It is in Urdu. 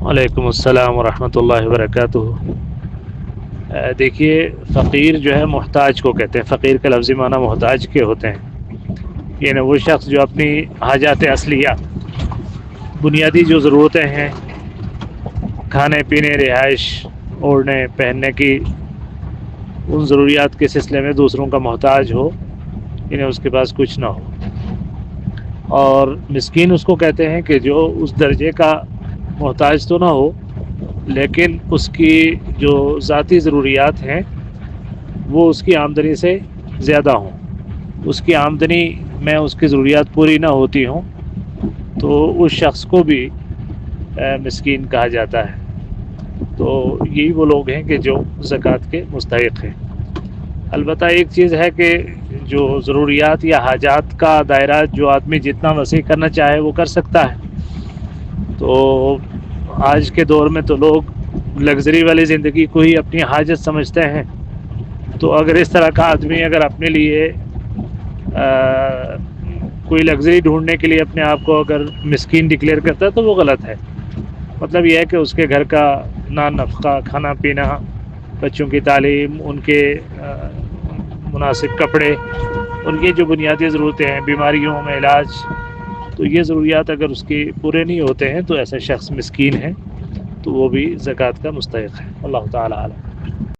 وعلیکم السلام ورحمۃ اللہ وبرکاتہ۔ دیکھیے، فقیر جو ہے محتاج کو کہتے ہیں، فقیر کا لفظی معنی محتاج کے ہوتے ہیں، یعنی وہ شخص جو اپنی حاجات اصلیہ، بنیادی جو ضرورتیں ہیں، کھانے پینے، رہائش، اوڑھنے پہننے کی، ان ضروریات کے سلسلے میں دوسروں کا محتاج ہو، یعنی اس کے پاس کچھ نہ ہو۔ اور مسکین اس کو کہتے ہیں کہ جو اس درجے کا محتاج تو نہ ہو، لیکن اس کی جو ذاتی ضروریات ہیں وہ اس کی آمدنی سے زیادہ ہوں، اس کی آمدنی میں اس کی ضروریات پوری نہ ہوتی ہوں، تو اس شخص کو بھی مسکین کہا جاتا ہے۔ تو یہی وہ لوگ ہیں کہ جو زکوٰۃ کے مستحق ہیں۔ البتہ ایک چیز ہے کہ جو ضروریات یا حاجات کا دائرہ جو آدمی جتنا وسیع کرنا چاہے وہ کر سکتا ہے۔ تو آج کے دور میں تو لوگ لگژری والی زندگی کو ہی اپنی حاجت سمجھتے ہیں، تو اگر اس طرح کا آدمی اگر اپنے لیے کوئی لگژری ڈھونڈنے کے لیے اپنے آپ کو اگر مسکین ڈکلیئر کرتا ہے تو وہ غلط ہے۔ مطلب یہ ہے کہ اس کے گھر کا نان نفقہ، کھانا پینا، بچوں کی تعلیم، ان کے مناسب کپڑے، ان کی جو بنیادی ضرورتیں ہیں، بیماریوں میں علاج، تو یہ ضروریات اگر اس کے پورے نہیں ہوتے ہیں تو ایسا شخص مسکین ہے، تو وہ بھی زکوٰۃ کا مستحق ہے۔ اللہ تعالیٰ عالم۔